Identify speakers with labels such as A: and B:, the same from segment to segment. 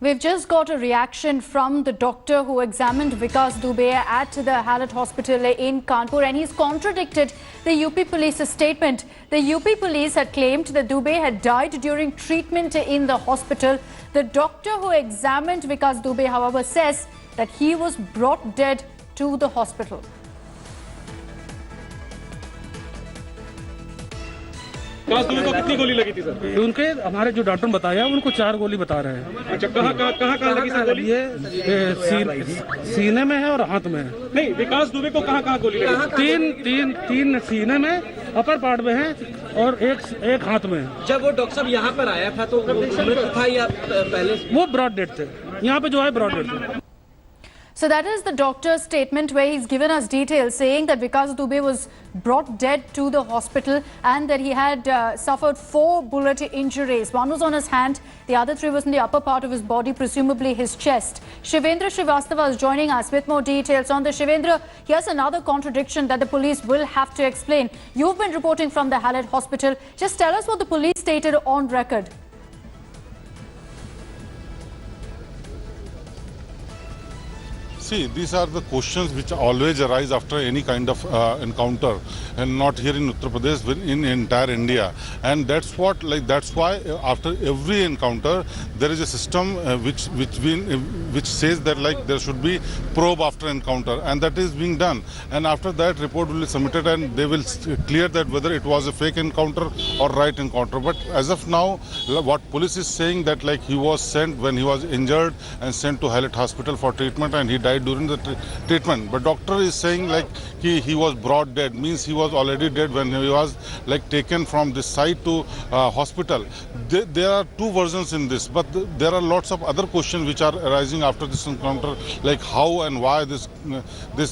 A: We've just got a reaction from the doctor who examined Vikas Dubey at the Halat Hospital in Kanpur, and he's contradicted the UP police's statement. The UP police had claimed that Dubey had died during treatment in the hospital. The doctor who examined Vikas Dubey, however, says that he was brought dead to the hospital.
B: विकास दुबे को कितनी गोली लगी थी sir?
C: उनके हमारे जो doctor बताया उनको 4 गोली बता रहे हैं।
B: अच्छा, कहाँ लगी सर गोली?
C: ये सीने में है और हाथ में है।
B: नहीं, विकास दुबे को कहाँ गोली लगी?
C: तीन सीने में, अपर पार्ट में है और एक हाथ में है।
D: जब वो डॉक्टर साहब यहाँ पर आया था तो मृत था या पहले?
C: वो ब्रॉड डेड थे, यहाँ पे जो है ब्रॉड डेड थे।
A: So that is the doctor's statement where he's given us details saying that Vikas Dubey was brought dead to the hospital and that he had suffered 4 bullet injuries. One was on his hand, the other 3 was in the upper part of his body, presumably his chest. Shivendra Srivastava is joining us with more details on the. Shivendra, here's another contradiction that the police will have to explain. You've been reporting from the Halat Hospital. Just tell us what the police stated on record.
E: See, these are the questions which always arise after any kind of encounter, and not here in Uttar Pradesh, but in entire India. And that's why after every encounter there is a system which says that there should be probe after encounter, and that is being done. And after that, report will be submitted, and they will clear that whether it was a fake encounter or right encounter. But as of now, what police is saying that he was sent when he was injured and sent to Halat Hospital for treatment, and he died during the treatment. But doctor is saying he was brought dead, means he was already dead when he was taken from this site to hospital. There are 2 versions in this, but there are lots of other questions which are arising after this encounter, like how and why this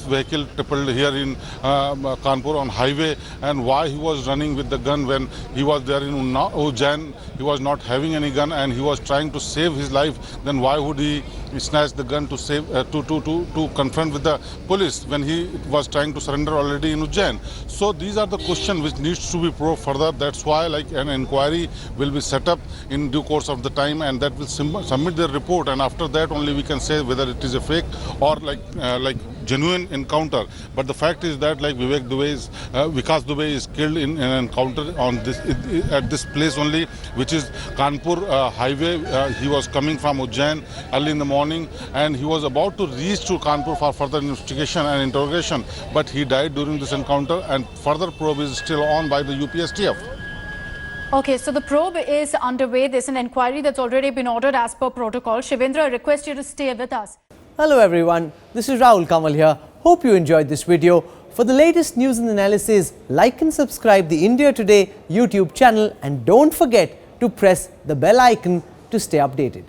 E: vehicle tripled here in Kanpur on highway, and why he was running with the gun when he was there in Ujjain. He was not having any gun and he was trying to save his life. Then why would he snatch the gun to save to confront with the police when he was trying to surrender already in Ujjain? So these are the questions which needs to be probed further. That's why an inquiry will be set up in due course of the time, and that will submit their report, and after that only we can say whether it is a fake or genuine encounter. But the fact is that Vikas Dubey is killed in an encounter on at this place only, which is Kanpur highway. He was coming from Ujjain early in the morning, and he was about to reach to Kanpur for further investigation and interrogation, but he died during this encounter, and further probe is still on by the UPSTF.
A: Okay, so the probe is underway. There's an inquiry that's already been ordered as per protocol. Shivendra, I request you to stay with us.
F: Hello everyone, this is Rahul Kamal here. Hope you enjoyed this video. For the latest news and analysis, like and subscribe the India Today YouTube channel, and don't forget to press the bell icon to stay updated.